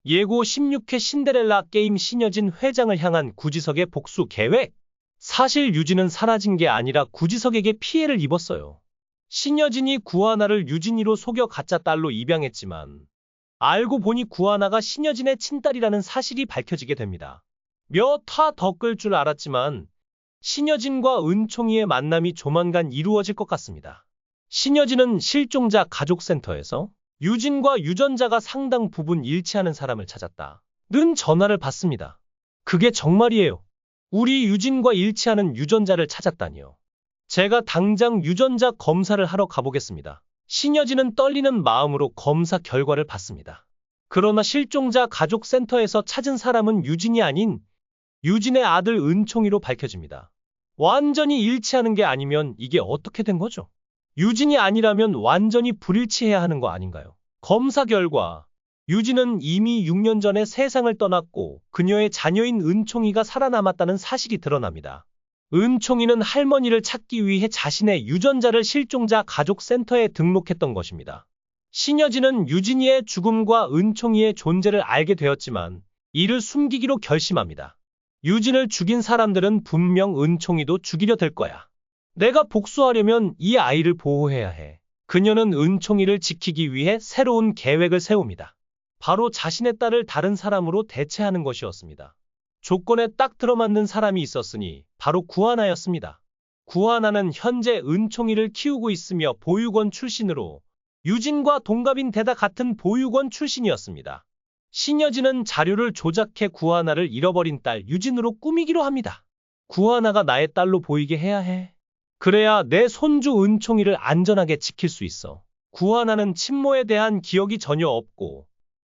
예고 16회 신데렐라 게임 신여진 회장을 향한 구지석의 복수 계획. 사실 유진은 사라진 게 아니라 구지석에게 피해를 입었어요. 신여진이 구하나를 유진이로 속여 가짜 딸로 입양했지만 알고 보니 구하나가 신여진의 친딸이라는 사실이 밝혀지게 됩니다. 몇 화 더 끌 줄 알았지만 신여진과 은총이의 만남이 조만간 이루어질 것 같습니다. 신여진은 실종자 가족센터에서 유진과 유전자가 상당 부분 일치하는 사람을 찾았다는 전화를 받습니다. 그게 정말이에요. 우리 유진과 일치하는 유전자를 찾았다니요. 제가 당장 유전자 검사를 하러 가보겠습니다. 신여진은 떨리는 마음으로 검사 결과를 받습니다. 그러나 실종자 가족센터에서 찾은 사람은 유진이 아닌 유진의 아들 은총이로 밝혀집니다. 완전히 일치하는 게 아니면 이게 어떻게 된 거죠? 유진이 아니라면 완전히 불일치해야 하는 거 아닌가요? 검사 결과 유진은 이미 6년 전에 세상을 떠났고 그녀의 자녀인 은총이가 살아남았다는 사실이 드러납니다. 은총이는 할머니를 찾기 위해 자신의 유전자를 실종자 가족센터에 등록했던 것입니다. 신여진은 유진이의 죽음과 은총이의 존재를 알게 되었지만 이를 숨기기로 결심합니다. 유진을 죽인 사람들은 분명 은총이도 죽이려 될 거야. 내가 복수하려면 이 아이를 보호해야 해. 그녀는 은총이를 지키기 위해 새로운 계획을 세웁니다. 바로 자신의 딸을 다른 사람으로 대체하는 것이었습니다. 조건에 딱 들어맞는 사람이 있었으니 바로 구하나였습니다. 구하나는 현재 은총이를 키우고 있으며 보육원 출신으로 유진과 동갑인 데다 같은 보육원 출신이었습니다. 신여진은 자료를 조작해 구하나를 잃어버린 딸 유진으로 꾸미기로 합니다. 구하나가 나의 딸로 보이게 해야 해. 그래야 내 손주 은총이를 안전하게 지킬 수 있어. 구하나는 친모에 대한 기억이 전혀 없고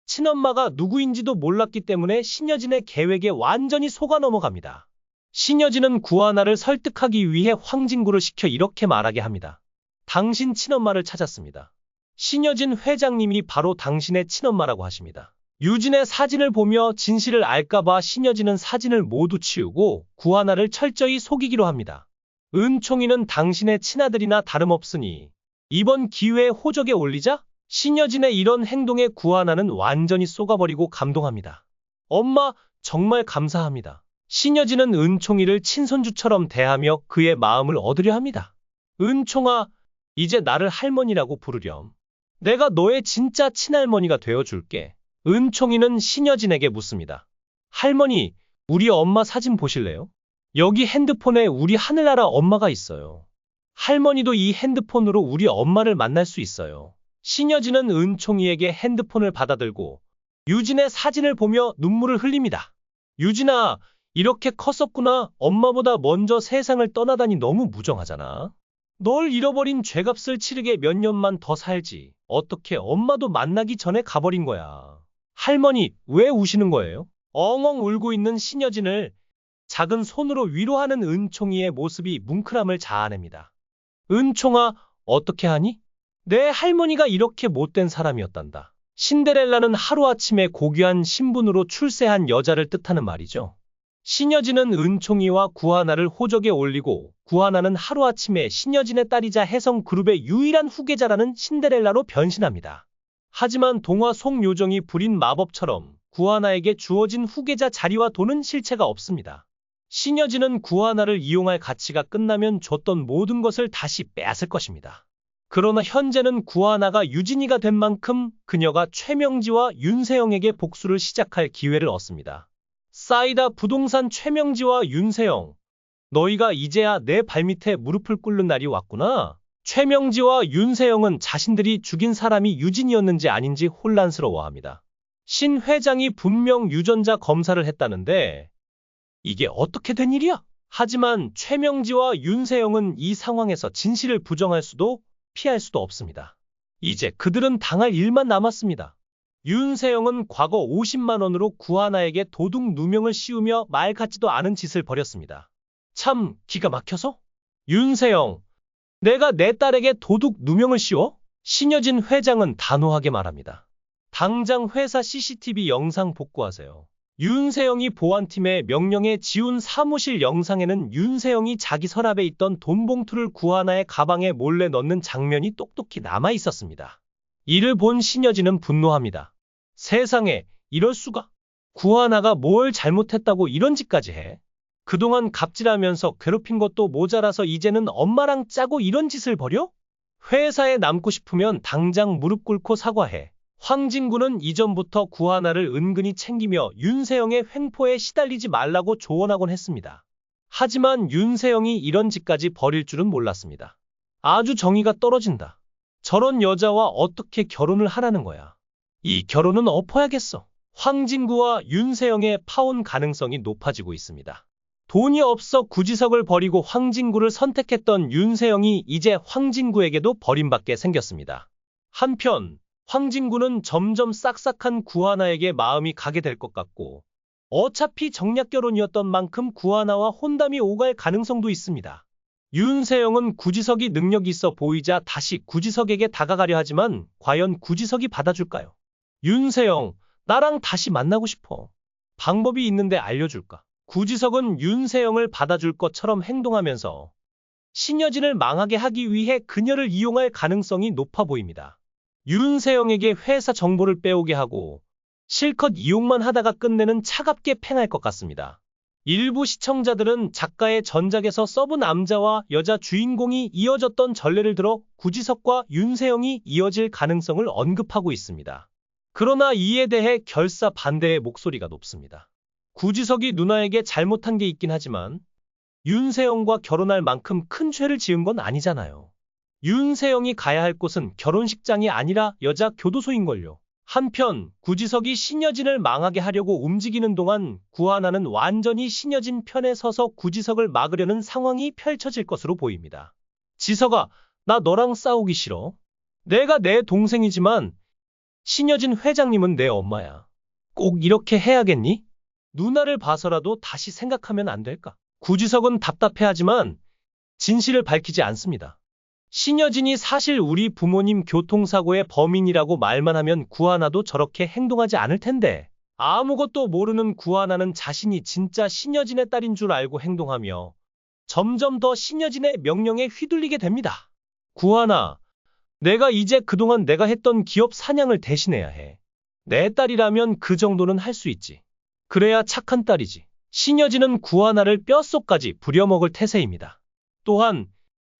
친엄마가 누구인지도 몰랐기 때문에 신여진의 계획에 완전히 속아 넘어갑니다. 신여진은 구하나를 설득하기 위해 황진구를 시켜 이렇게 말하게 합니다. 당신 친엄마를 찾았습니다. 신여진 회장님이 바로 당신의 친엄마라고 하십니다. 유진의 사진을 보며 진실을 알까봐 신여진은 사진을 모두 치우고 구하나를 철저히 속이기로 합니다. 은총이는 당신의 친아들이나 다름없으니 이번 기회에 호적에 올리자. 신여진의 이런 행동에 구하나는 완전히 쏘가버리고 감동합니다. 엄마, 정말 감사합니다. 신여진은 은총이를 친손주처럼 대하며 그의 마음을 얻으려 합니다. 은총아, 이제 나를 할머니라고 부르렴. 내가 너의 진짜 친할머니가 되어줄게. 은총이는 신여진에게 묻습니다. 할머니, 우리 엄마 사진 보실래요? 여기 핸드폰에 우리 하늘나라 엄마가 있어요. 할머니도 이 핸드폰으로 우리 엄마를 만날 수 있어요. 신여진은 은총이에게 핸드폰을 받아들고 유진의 사진을 보며 눈물을 흘립니다. 유진아, 이렇게 컸었구나. 엄마보다 먼저 세상을 떠나다니 너무 무정하잖아. 널 잃어버린 죄값을 치르게 몇 년만 더 살지. 어떻게 엄마도 만나기 전에 가버린 거야. 할머니, 왜 우시는 거예요? 엉엉 울고 있는 신여진을 작은 손으로 위로하는 은총이의 모습이 뭉클함을 자아냅니다. 은총아, 어떻게 하니? 내 할머니가 이렇게 못된 사람이었단다. 신데렐라는 하루아침에 고귀한 신분으로 출세한 여자를 뜻하는 말이죠. 신여진은 은총이와 구하나를 호적에 올리고 구하나는 하루아침에 신여진의 딸이자 혜성그룹의 유일한 후계자라는 신데렐라로 변신합니다. 하지만 동화 속 요정이 부린 마법처럼 구하나에게 주어진 후계자 자리와 돈은 실체가 없습니다. 신여진은 구하나를 이용할 가치가 끝나면 줬던 모든 것을 다시 빼앗을 것입니다. 그러나 현재는 구하나가 유진이가 된 만큼 그녀가 최명지와 윤세영에게 복수를 시작할 기회를 얻습니다. 싸이다 부동산 최명지와 윤세영, 너희가 이제야 내 발밑에 무릎을 꿇는 날이 왔구나. 최명지와 윤세영은 자신들이 죽인 사람이 유진이었는지 아닌지 혼란스러워합니다. 신 회장이 분명 유전자 검사를 했다는데 이게 어떻게 된 일이야? 하지만 최명지와 윤세영은 이 상황에서 진실을 부정할 수도 피할 수도 없습니다. 이제 그들은 당할 일만 남았습니다. 윤세영은 과거 50만 원으로 구하나에게 도둑 누명을 씌우며 말 같지도 않은 짓을 벌였습니다. 참 기가 막혀서? 윤세영, 내가 내 딸에게 도둑 누명을 씌워? 신여진 회장은 단호하게 말합니다. 당장 회사 CCTV 영상 복구하세요. 윤세영이 보안팀의 명령에 지운 사무실 영상에는 윤세영이 자기 서랍에 있던 돈 봉투를 구하나의 가방에 몰래 넣는 장면이 똑똑히 남아 있었습니다. 이를 본 신여진은 분노합니다. 세상에, 이럴 수가. 구하나가 뭘 잘못했다고 이런 짓까지 해. 그동안 갑질하면서 괴롭힌 것도 모자라서 이제는 엄마랑 짜고 이런 짓을 벌여? 회사에 남고 싶으면 당장 무릎 꿇고 사과해. 황진구는 이전부터 구하나를 은근히 챙기며 윤세영의 횡포에 시달리지 말라고 조언하곤 했습니다. 하지만 윤세영이 이런 짓까지 벌일 줄은 몰랐습니다. 아주 정의가 떨어진다. 저런 여자와 어떻게 결혼을 하라는 거야. 이 결혼은 엎어야겠어. 황진구와 윤세영의 파혼 가능성이 높아지고 있습니다. 돈이 없어 구지석을 버리고 황진구를 선택했던 윤세영이 이제 황진구에게도 버림받게 생겼습니다. 한편 황진구는 점점 싹싹한 구하나에게 마음이 가게 될 것 같고 어차피 정략 결혼이었던 만큼 구하나와 혼담이 오갈 가능성도 있습니다. 윤세영은 구지석이 능력이 있어 보이자 다시 구지석에게 다가가려 하지만 과연 구지석이 받아줄까요? 윤세영, 나랑 다시 만나고 싶어. 방법이 있는데 알려줄까? 구지석은 윤세영을 받아줄 것처럼 행동하면서 신여진을 망하게 하기 위해 그녀를 이용할 가능성이 높아 보입니다. 윤세영에게 회사 정보를 빼오게 하고 실컷 이용만 하다가 끝내는 차갑게 팽할 것 같습니다. 일부 시청자들은 작가의 전작에서 서브 남자와 여자 주인공이 이어졌던 전례를 들어 구지석과 윤세영이 이어질 가능성을 언급하고 있습니다. 그러나 이에 대해 결사 반대의 목소리가 높습니다. 구지석이 누나에게 잘못한 게 있긴 하지만 윤세영과 결혼할 만큼 큰 죄를 지은 건 아니잖아요. 윤세영이 가야 할 곳은 결혼식장이 아니라 여자 교도소인걸요. 한편 구지석이 신여진을 망하게 하려고 움직이는 동안 구하나는 완전히 신여진 편에 서서 구지석을 막으려는 상황이 펼쳐질 것으로 보입니다. 지석아, 나 너랑 싸우기 싫어. 내가 내 동생이지만 신여진 회장님은 내 엄마야. 꼭 이렇게 해야겠니? 누나를 봐서라도 다시 생각하면 안 될까? 구지석은 답답해하지만 진실을 밝히지 않습니다. 신여진이 사실 우리 부모님 교통사고의 범인이라고 말만 하면 구하나도 저렇게 행동하지 않을 텐데 아무것도 모르는 구하나는 자신이 진짜 신여진의 딸인 줄 알고 행동하며 점점 더 신여진의 명령에 휘둘리게 됩니다. 구하나, 내가 이제 그동안 내가 했던 기업 사냥을 대신해야 해. 내 딸이라면 그 정도는 할 수 있지. 그래야 착한 딸이지. 신여진은 구하나를 뼛속까지 부려먹을 태세입니다. 또한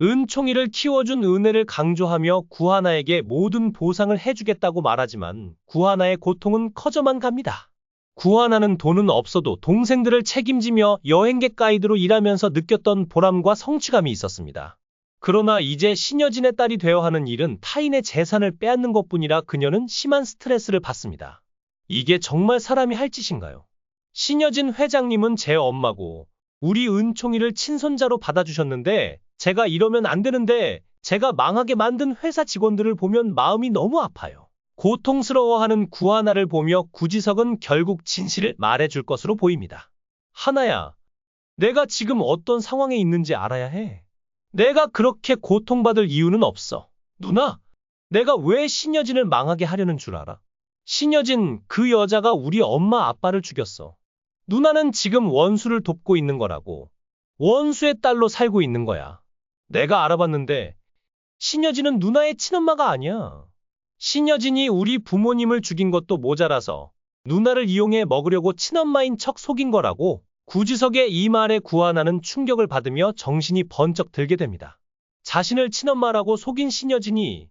은총이를 키워준 은혜를 강조하며 구하나에게 모든 보상을 해주겠다고 말하지만 구하나의 고통은 커져만 갑니다. 구하나는 돈은 없어도 동생들을 책임지며 여행객 가이드로 일하면서 느꼈던 보람과 성취감이 있었습니다. 그러나 이제 신여진의 딸이 되어 하는 일은 타인의 재산을 빼앗는 것뿐이라 그녀는 심한 스트레스를 받습니다. 이게 정말 사람이 할 짓인가요? 신여진 회장님은 제 엄마고 우리 은총이를 친손자로 받아주셨는데 제가 이러면 안 되는데 제가 망하게 만든 회사 직원들을 보면 마음이 너무 아파요. 고통스러워하는 구하나를 보며 구지석은 결국 진실을 말해줄 것으로 보입니다. 하나야, 내가 지금 어떤 상황에 있는지 알아야 해. 내가 그렇게 고통받을 이유는 없어. 누나, 내가 왜 신여진을 망하게 하려는 줄 알아? 신여진, 그 여자가 우리 엄마 아빠를 죽였어. 누나는 지금 원수를 돕고 있는 거라고. 원수의 딸로 살고 있는 거야. 내가 알아봤는데 신여진은 누나의 친엄마가 아니야. 신여진이 우리 부모님을 죽인 것도 모자라서 누나를 이용해 먹으려고 친엄마인 척 속인 거라고. 구지석의 이 말에 구하나는 충격을 받으며 정신이 번쩍 들게 됩니다. 자신을 친엄마라고 속인 신여진이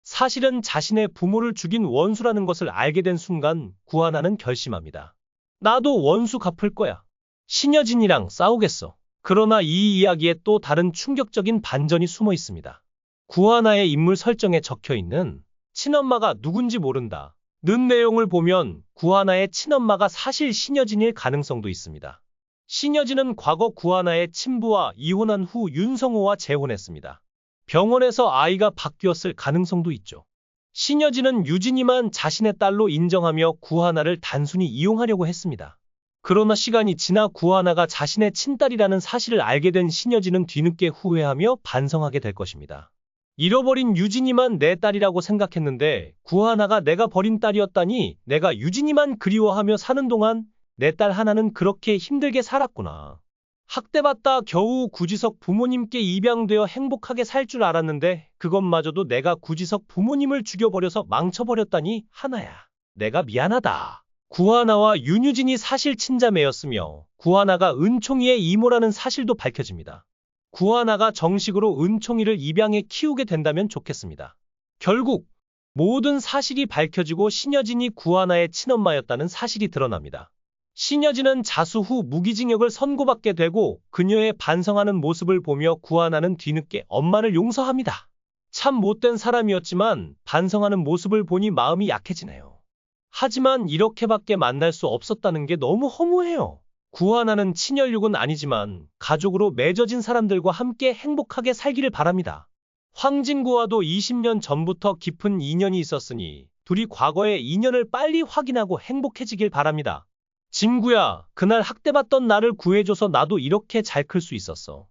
사실은 자신의 부모를 죽인 원수라는 것을 알게 된 순간 구하나는 결심합니다. 나도 원수 갚을 거야. 신여진이랑 싸우겠어. 그러나 이 이야기에 또 다른 충격적인 반전이 숨어 있습니다. 구하나의 인물 설정에 적혀있는 친엄마가 누군지 모른다 는 내용을 보면 구하나의 친엄마가 사실 신여진일 가능성도 있습니다. 신여진은 과거 구하나의 친부와 이혼한 후 윤성호와 재혼했습니다. 병원에서 아이가 바뀌었을 가능성도 있죠. 신여진은 유진이만 자신의 딸로 인정하며 구하나를 단순히 이용하려고 했습니다. 그러나 시간이 지나 구하나가 자신의 친딸이라는 사실을 알게 된 신여진은 뒤늦게 후회하며 반성하게 될 것입니다. 잃어버린 유진이만 내 딸이라고 생각했는데 구하나가 내가 버린 딸이었다니 내가 유진이만 그리워하며 사는 동안 내 딸 하나는 그렇게 힘들게 살았구나. 학대받다 겨우 구지석 부모님께 입양되어 행복하게 살 줄 알았는데 그것마저도 내가 구지석 부모님을 죽여버려서 망쳐버렸다니 하나야. 내가 미안하다. 구하나와 윤유진이 사실 친자매였으며 구하나가 은총이의 이모라는 사실도 밝혀집니다. 구하나가 정식으로 은총이를 입양해 키우게 된다면 좋겠습니다. 결국 모든 사실이 밝혀지고 신여진이 구하나의 친엄마였다는 사실이 드러납니다. 신여진은 자수 후 무기징역을 선고받게 되고 그녀의 반성하는 모습을 보며 구하나는 뒤늦게 엄마를 용서합니다. 참 못된 사람이었지만 반성하는 모습을 보니 마음이 약해지네요. 하지만 이렇게밖에 만날 수 없었다는 게 너무 허무해요. 구하나는 친혈육은 아니지만 가족으로 맺어진 사람들과 함께 행복하게 살기를 바랍니다. 황진구와도 20년 전부터 깊은 인연이 있었으니 둘이 과거의 인연을 빨리 확인하고 행복해지길 바랍니다. 진구야, 그날 학대받던 나를 구해줘서 나도 이렇게 잘 클 수 있었어.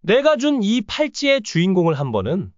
내가 준 이 팔찌의 주인공을 한 번은